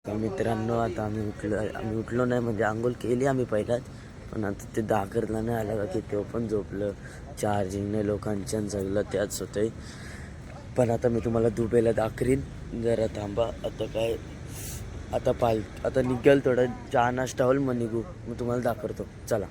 मित्रांनो आता आम्ही उठलो नाही म्हणजे आंघोळ केली आम्ही पहिलाच, पण आता ते दाखरला नाही आला का की तो पण झोपलं. चार्जिंगने लोकांच्या सगळं त्याच होतंय. पण आता मी तुम्हाला दुबईला दाखरीन, जरा थांबा. आता निघेल थोडं चहा नाश्ता होईल, मग निघू, मग तुम्हाला दाखवतो. चला.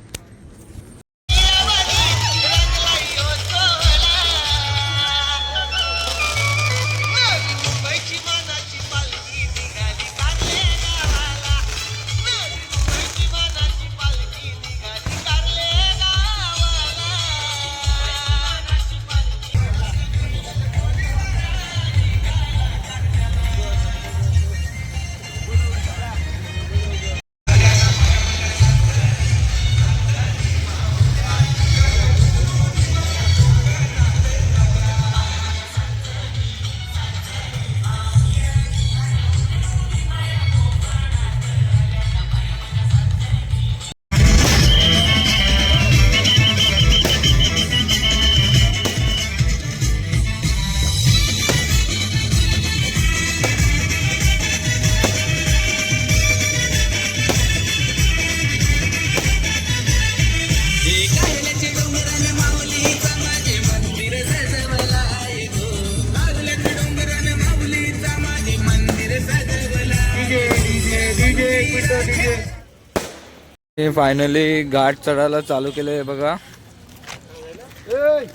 फायनली घाट चढायला चालू केले बघा.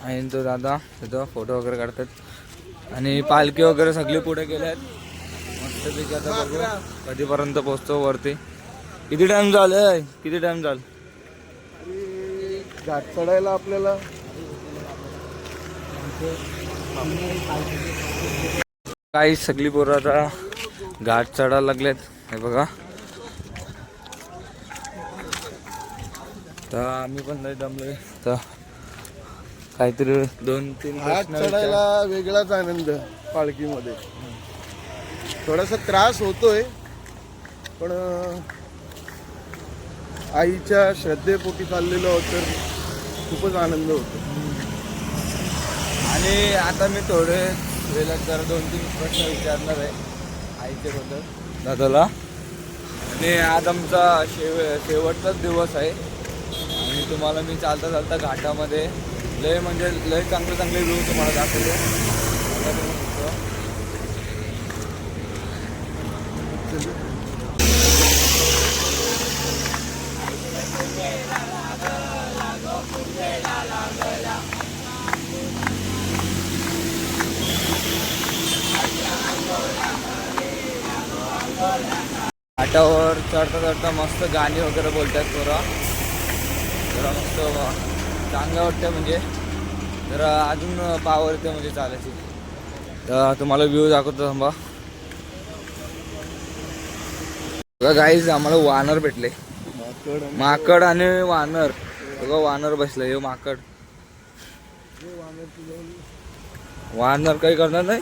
आणि तो दादा तिथं फोटो वगैरे काढतात आणि पालखी वगैरे सगळी पुढे गेल्यात. मस्तपैकी आता बघू कधीपर्यंत पोहोचतो वरती. किती टाइम झालाय? घाट चढायला आपल्याला काही सगळी पोरं आता घाट चढायला लागलेत. हे बघा, तर आम्ही पण नाही दमलोय. तर काहीतरी 2-3 घाट चढायला वेगळाच आनंद. पालखीमध्ये थोडासा त्रास होतोय, पण आईच्या श्रद्धेपोटी चाललेलं होतं, खूपच आनंद होतो. आणि आता मी थोडे वेळात जरा 2-3 प्रश्न विचारणार आहे आईच्या बद्दल दादाला. आणि आज आमचा शेवटचाच दिवस आहे आणि तुम्हाला मी चालता चालता घाटामध्ये लय चांगले व्ह्यू तुम्हाला दाखवले. घाटावर चढता मस्त गाणी वगैरे बोलतात पोरा. जरा मस्त चांगलं वाटतं, म्हणजे जरा अजून पावर येते म्हणजे चालायची. तर तुम्हाला व्ह्यू दाखवतो थांबा. गाईज आम्हाला वानर भेटले, माकड आणि वानर. बघा वानर बसलं, हे माकड. वानर काही करणार नाही.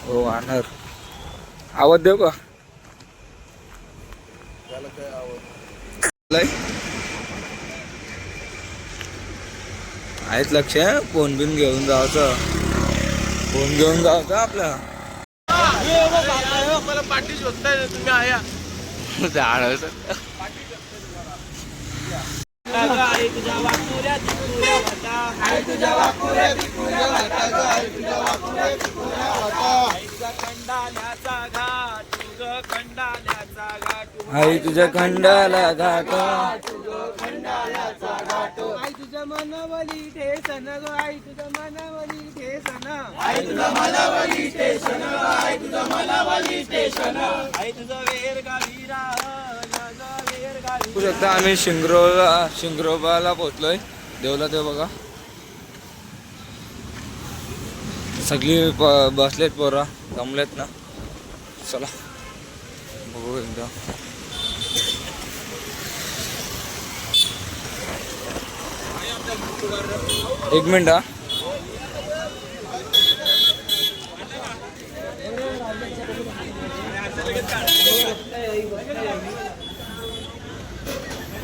हो वानर, आवाज देऊ का? आहेत लक्ष, फोन बिन घेऊन जायचं. आपला पाठी शोधताय तुम्ही आया झाड. आई तुझ्या खंडाला घाट, आई तुझ्या मनावली ठेसन ग, आई तुझ्या मनावली ठेसन, आई तुझ्या मनावली स्टेशन, आई तुझ्या मनावली स्टेशन, आई तुझं वेर गावी वेर गावी. बघू शकता आम्ही शिंगरोबाला पोहोचलोय. देवला ते बघा सगळी बसलेत पोरा, जमलेत ना. चला बघू एकदा. एक मिनिट हा.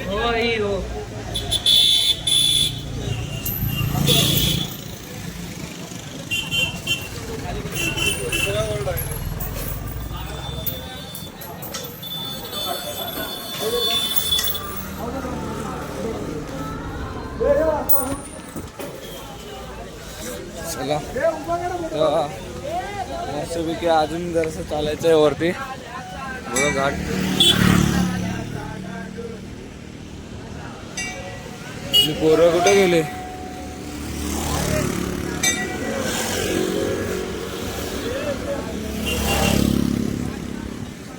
हो मस्तपैकी अजून जरासं चालायचं आहे वरती. बघा घाट. पोरं कुठे गेले?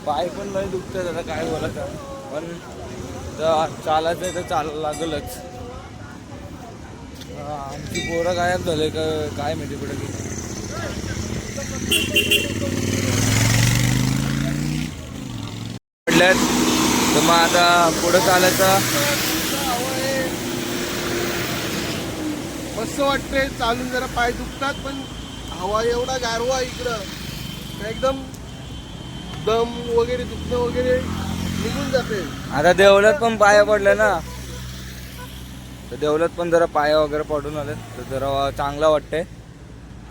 पाय पण लय दुखतात आता काय बोलायचं, पण चालायचं आहे तर चालायला लागलच. आमची पोरं गायब झाले का काय माहिती कुठे गेली. पडल्यात तर मग आता पुढं चालायचं. मस्त वाटतंय चालून, जरा पाय दुखतात पण हवा एवढा गारवा इकडं एकदम दम वगैरे दुखणं वगैरे निघून जाते. आता देवळात पण पाया पडले ना, तर देवळात पण जरा पाया वगैरे पडून आले तर जरा चांगला वाटतंय.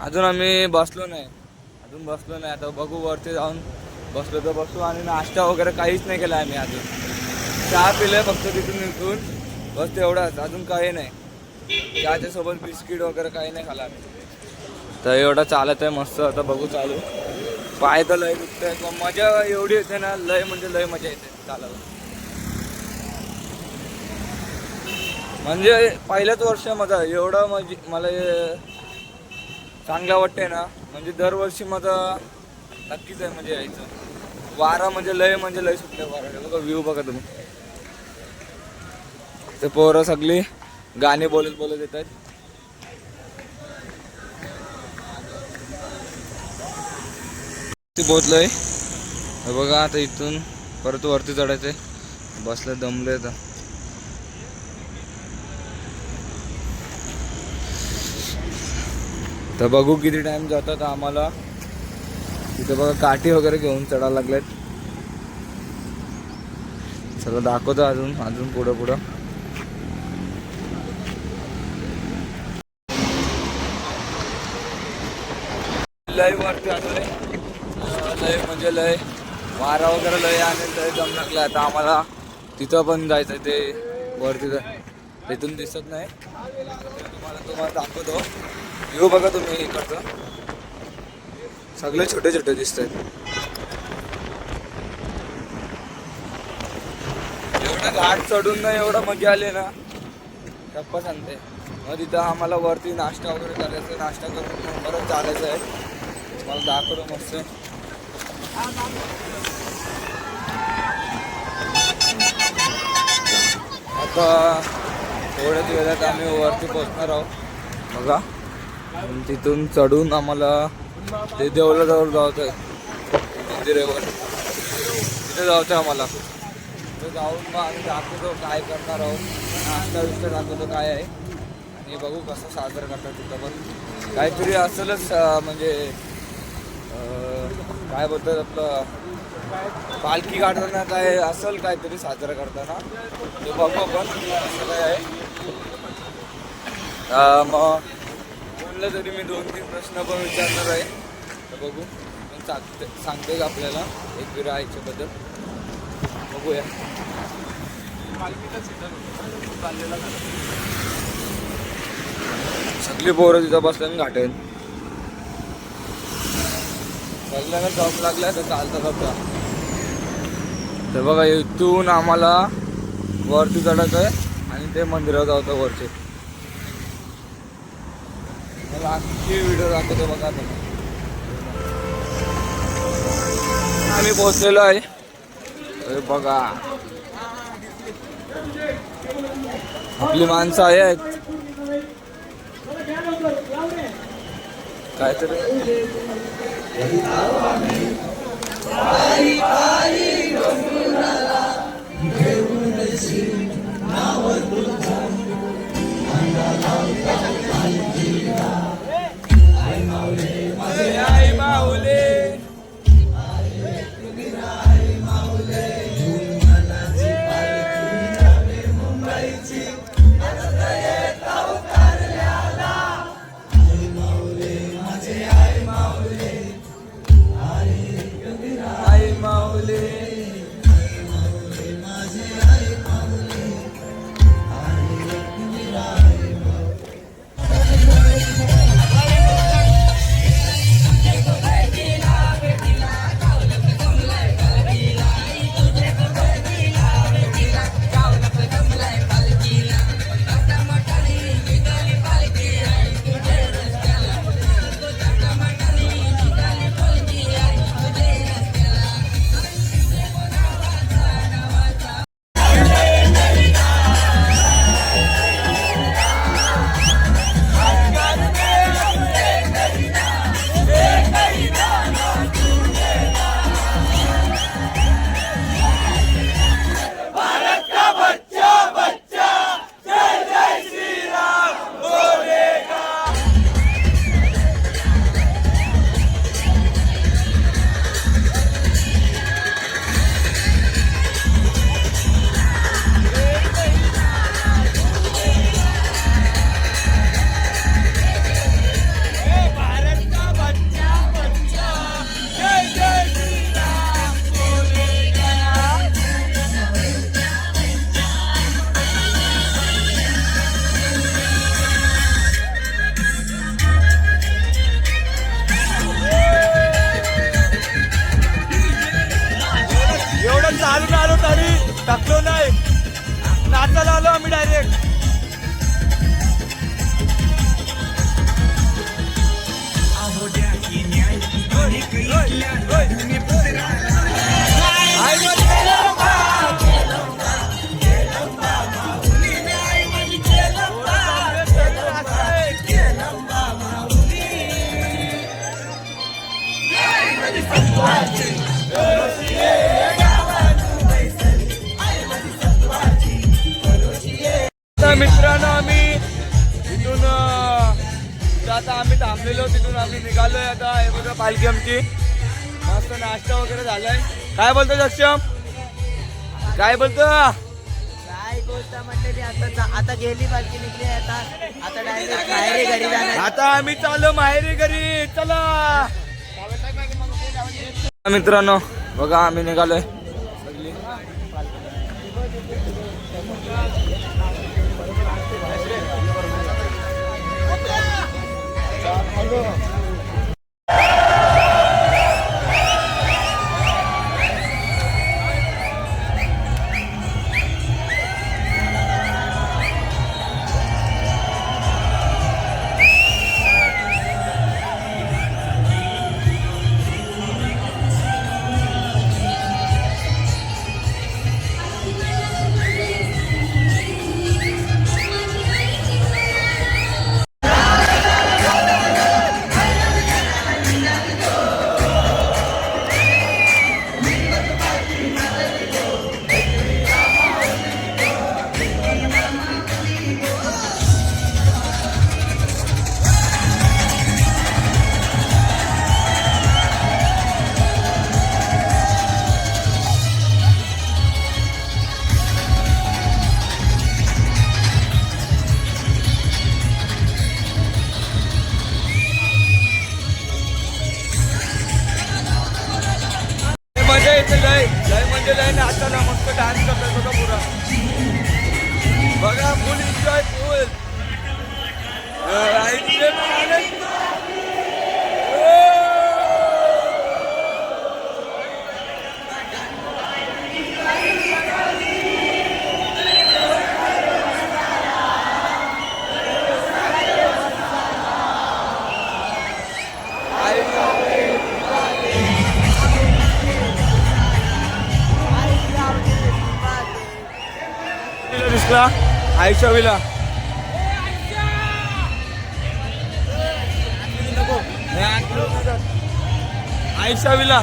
अजून आम्ही बसलो नाही, आता बघू वरती जाऊन बसलो तर बसू. आणि नाश्ता वगैरे काहीच नाही केला आम्ही अजून. चहा पिलं फक्त तिथून निघून, बस तेवढाच, अजून काही नाही. चहाच्या सोबत बिस्किट वगैरे काही नाही खाला आम्ही. तर एवढा चालत आहे मस्त. आता बघू चालू. पाय तर लय दुखतंय, पण मजा एवढी येते ना, लय म्हणजे लय मजा येते चालायला. म्हणजे पहिल्याच वर्ष माझा एवढं म्हणजे मला चांगलं वाटतंय ना, म्हणजे दरवर्षी माझं नक्कीच आहे म्हणजे यायचं. वारा म्हणजे लय सुटले वारा. बघा व्ह्यू बघा तुम्ही. ते पोरं सगळी गाणी बोलत येत आहेत. पोहोचलोय बघा. आता इथून परत वरती चढायचंय. बसले दमले आता. तर बघू किती टाइम जातात आम्हाला. तिथे बघा काठी वगैरे घेऊन चढायला लागलेत. चला दाखवतो अजून पुढं. लय वरती आलोय. लय म्हणजे लय वारा वगैरे लय आणि लय दम लागला. आता आम्हाला तिथं पण जायचंय. ते वरती तिथून दिसत नाही, तुम्हाला दाखवतो. व्ह्यू बघा तुम्ही इकडचं. सगळे छोटे छोटे दिसत आहेत. एवढं घाट चढून ना एवढं मजा आली ना, टप्पा सांगते. मग तिथं आम्हाला वरती नाश्ता वगैरे करायचा. नाश्ता करून परत चालायचं आहे. मला दाखवतो मस्त. आता थोड्याच वेळात आम्ही वरती पोहोचणार आहोत बघा. तिथून चढून आम्हाला ते देवळाजवळ जायचं आहे. मंदिरावर तिथे जायचं आहे आम्हाला. तिथे जाऊन मग आम्ही दाखवतो काय करणार आहोत. नाश्ता विष्टा दाखवतो काय आहे. आणि बघू कसं साजरं करतात तिथं. पण काहीतरी असेलच म्हणजे काय बोलतात आपलं पालखी काढताना काय असेल काहीतरी साजरं करताना. ते बघू आपण असं काय आहे. मग कोणलं तरी मी 2-3 प्रश्न पण विचारणार आहे. तर बघू सांगते का आपल्याला एकविरा आईच्याबद्दल. बघूया. सगळी पोरं तिथं बसल्याने घाटेल. सगळ्यांना जॉब लागलाय तर चालतं होता. तर बघा इथून आम्हाला वरती चढायचं आहे आणि ते मंदिरात जायचं वरचे. मला आणखी व्हिडिओ दाखवतो बघा. आम्ही पोहोचलेलो आहे. बघा आपली माणसं आहेत काहीतरी. सायकल चालून आलो तरी थकलो नाही, नाचायला आलो आम्ही डायरेक्ट. मित्रांनो आम्ही तिथून आता आम्ही थांबलेलो, तिथून आम्ही निघालोय. आता हे बघा पालखी आमची, मस्त नाश्ता वगैरे झालाय. काय बोलतो सक्षम, काय बोलतो? काय बोलता मंडळी, आता गेली पालखी निघली, आता डायरेक्ट माहेरी घरी जाणार. आता आम्ही चाललो माहेरी घरी, चला. मित्रांनो बघा आम्ही निघालोय सगळी. मजा येते, लय लय म्हणजे लय नाचायला, मस्त डान्स करतात बघा पुरा. बघा फुल एन्जॉय, फुल. दिसला आयशा विला, आयशा विला.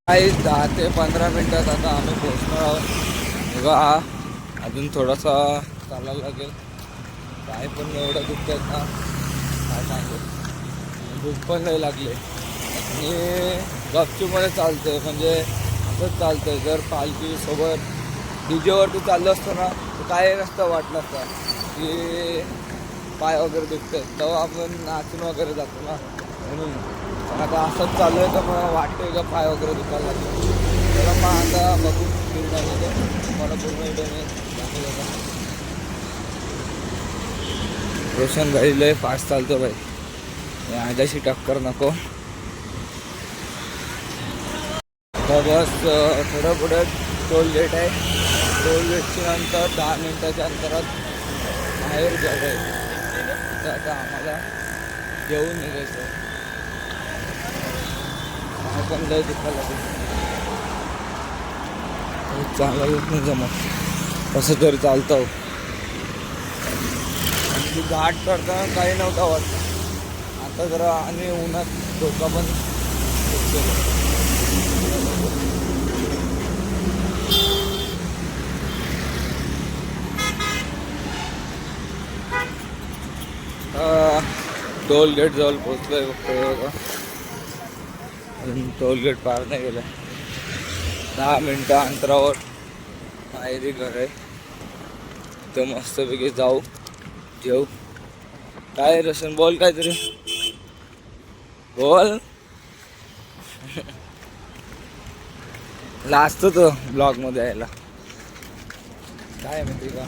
काही 10 ते 15 मिनिटात आता आम्ही पोहोचणार आहोत. बघा अजून थोडासा चालायला लागेल. काय पण एवढं दुखत ना, काय सांगू, भूक पण नाही लागले. आणि गपचूपमध्ये चालतंय, म्हणजे असंच चालतंय. जर पालखीसोबत डीजेवरती चाललं असतं ना तर काय नसतं वाटलं असतं की पाय वगैरे दुखतात, तेव्हा आपण नाचून वगैरे जातो ना, म्हणून. पण आता असंच चालू आहे तर मग वाटतंय का पाय वगैरे दुखायला लागले. तर मग आता बघून फिरून आलेलो मला पूर्ण व्हिडिओ मी दाखवलं. रोशन भाई लय फास्ट चालतो भाई, माझ्याशी टक्कर नको. तर बस थोडं पुढे टोल गेट आहे. टोल गेटच्या नंतर 10 मिनिटाच्या अंतरात बाहेर घर आहे. तर आता आम्हाला जेवून निघायचं. आपण लय दुखायला लागेल, चालायलाच नाही जमत, कसं तरी चालतं. आणि घाट करताना काही नव्हता वाटतं, आता जरा आणि उन्हात डोका पण टोल गेट जवळ पोहोचलोय. बघतोय बघा अजून टोलगेट पार नाही गेलं. 10 मिनटं अंतरावर माहेरी घर आहे. तर मस्तपैकी जाऊ जेऊ. काय रोशन बोल काहीतरी बोल. लास्ट तो ब्लॉग मध्ये यायला काय माहिती का.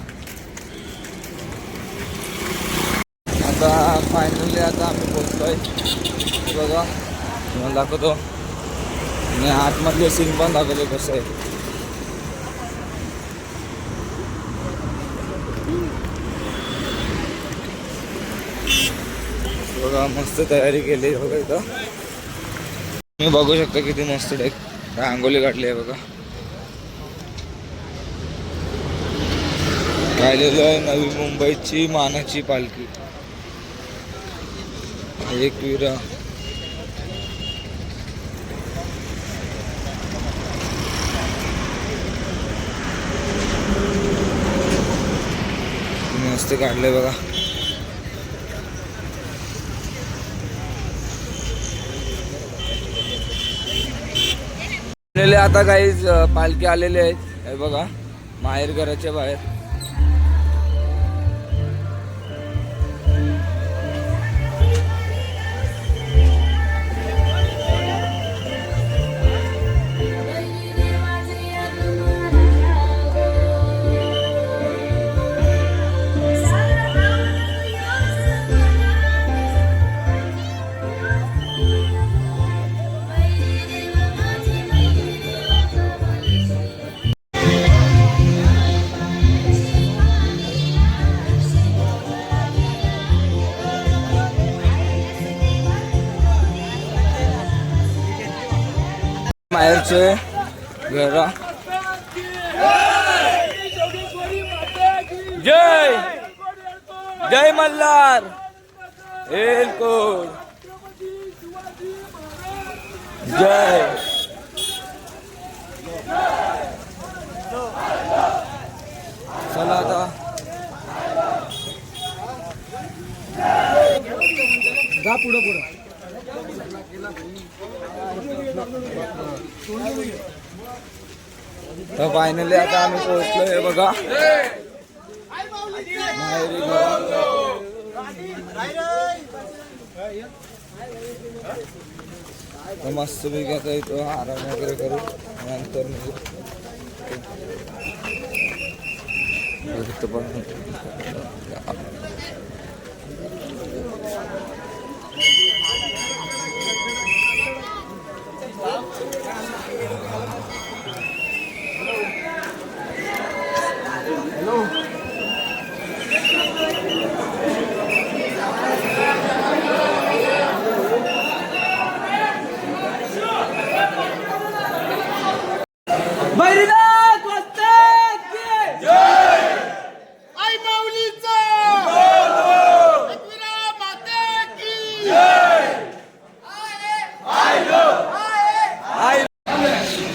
आता फायनली आता आम्ही पोहोचतोय बघा. तुम्हाला दाखवतो आणि आतमधले सीन पण दाखवतो कसं आहे. बघा मस्त तयारी केली बघा. इथं तुम्ही बघू शकता किती मस्त रांगोली काढली आहे बघा. राहिलेलं आहे नवी मुंबईची मानाची पालखी. एक विरा मस्त काढले बघा. आता काही पालखी आलेले आहेत हे बघा माहेर घराच्या बाहेर. माहेरचे घरा जय जय मल्हार एलकोट जय. चला आता जा पुढं पुढं. तर फायनली आता आम्ही पोहोचलो हे बघा माहेरी घर. मस्त पैकी आता इथं आराम वगैरे करू नंतर पण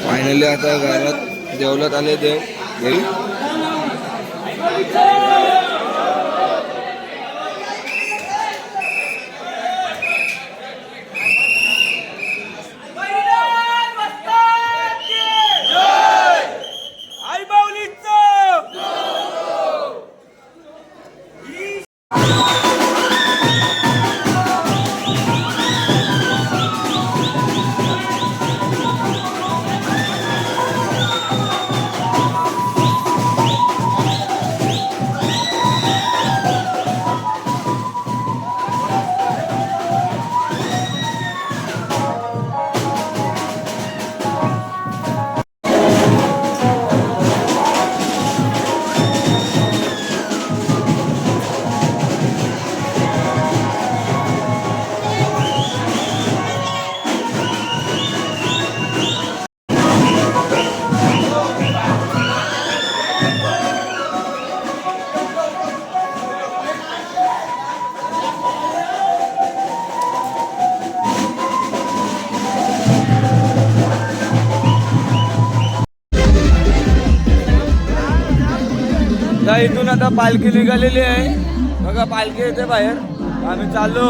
फायनली आता घरात जेवलात आले देव घरी. इथून आता पालखी निघालेली आहे बघा. पालखी येते बाहेर आम्ही चाललो.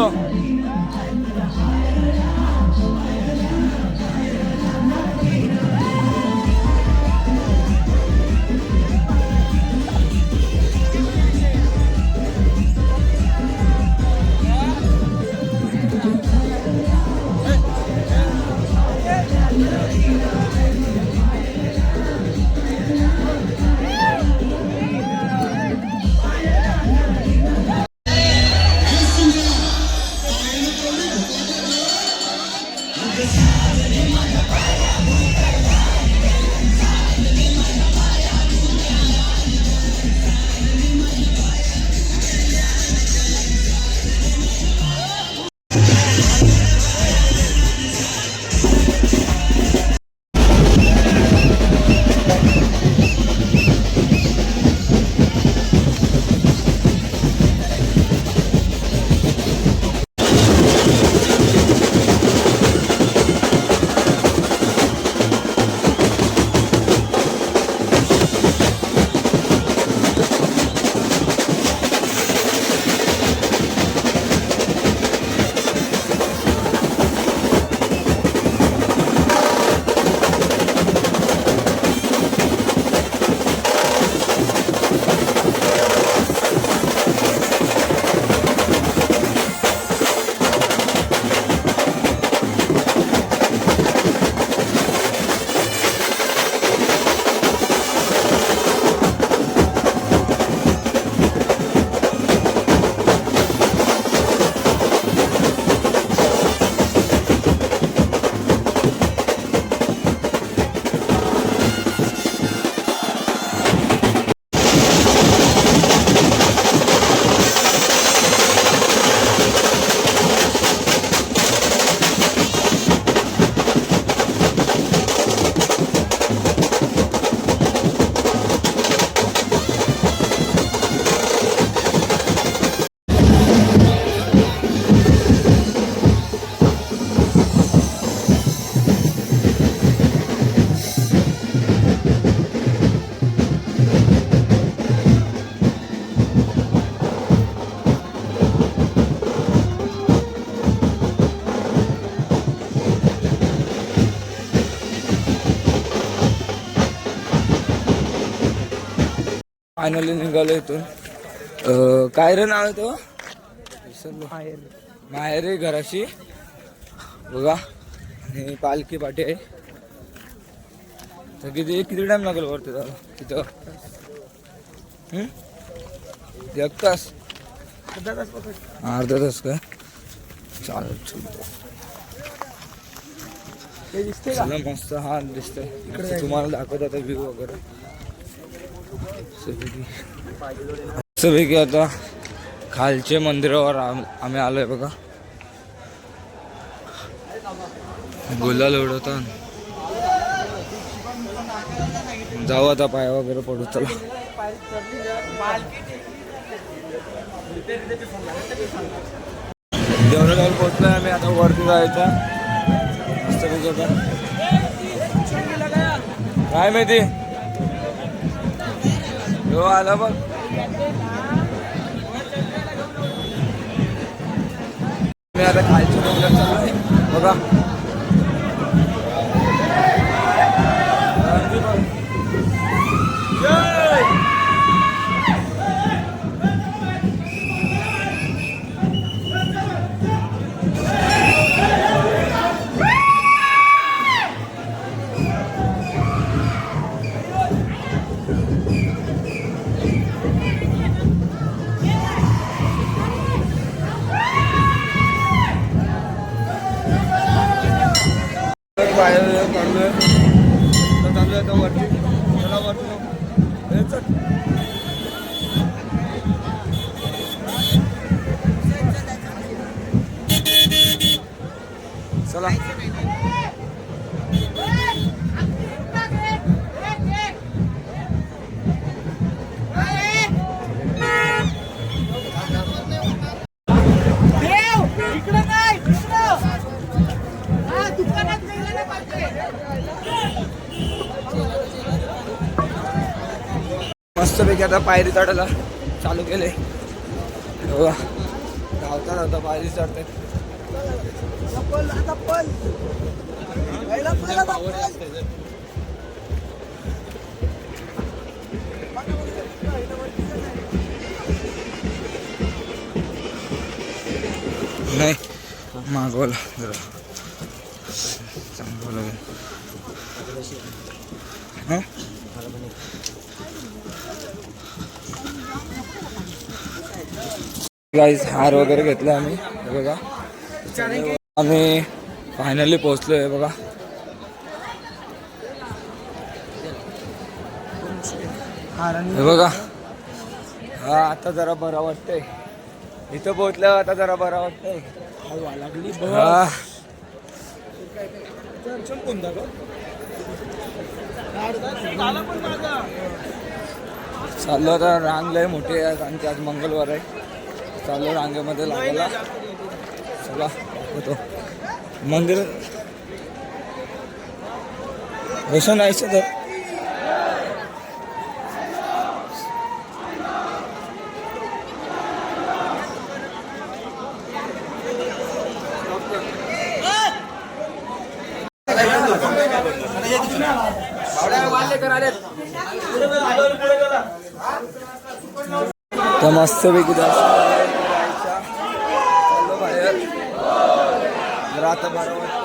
फायनली निघालो इथून. काय रे नाव आहे तो? माहेरी घराशी बघा. आणि पालखी पाठी आहे. तर किती टाइम लागेल वरती जायला तिथं? एक तास, अर्धा तास काय? चालेल चला मस्त. हा दिसतंय इकडे तुम्हाला दाखवत आता व्ह्यू वगैरे सगळी आता खालचे मंदिरावर आम्ही आलोय बघा. गुलाल उडवतात. जाऊ आता पाय वगैरे पडू. चला देवळाला पोहोचलोय आम्ही. आता वरती जायचं मस्त पैकी. काय माहिती हो आला बघ. मी आता खालच्या डोंगरात चाललोय बघा. बाहेर काढलोय चाललोय आता वरती. चला वरती चला. मस्तपैकी आता पायरी चढायला चालू केले बघा. धावता धावता पायरी चढते. नाही मागवला जरा चांगलं लागेल. गाईस हार वगैरे घेतला आम्ही बघा. आम्ही फायनली पोहोचलोय बघा. हे बघा. हा आता जरा बरं वाटतंय. इथं पोहोचल्यावर आता जरा बरं वाटतंय. हा चाललो आता. रांग लय मोठी आहे कारण की आज मंगळवार आहे. चाललो रांगेमध्ये लागायला. चला दाखवतो मंदिर. असं नाहीच तर तर मस्तपैकी चाललो बाहेर. जरा आता बरं वाटतं.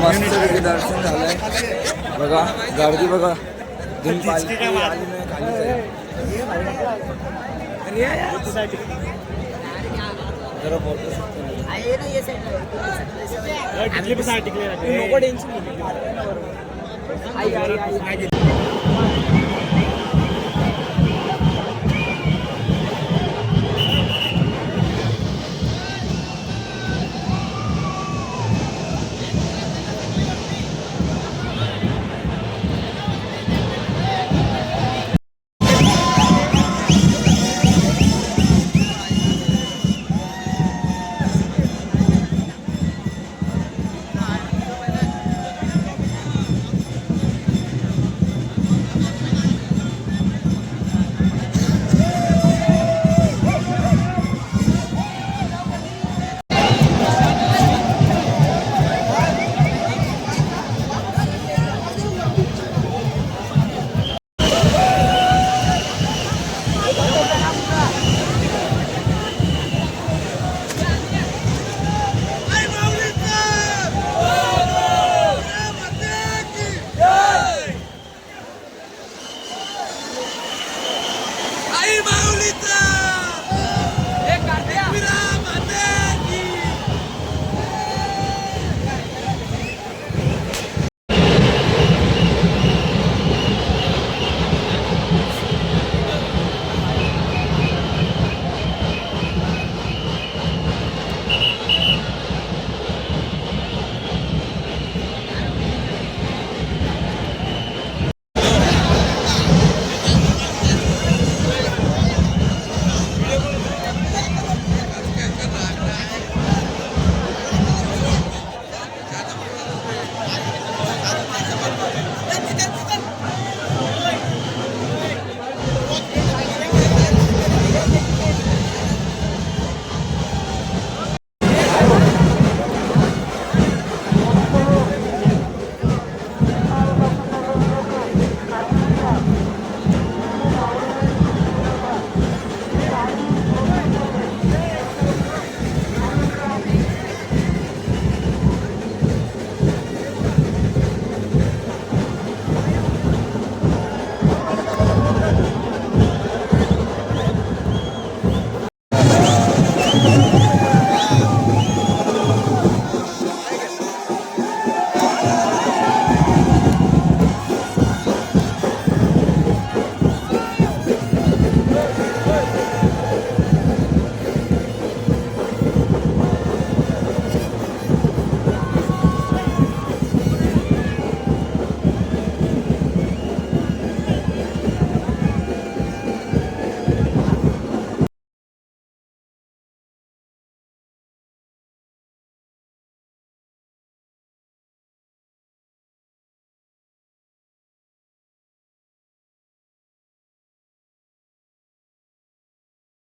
मस्तपैकी दर्शन झालंय बघा. गर्दी बघा. दिन पालखी आली नाही खाली जरा फोटो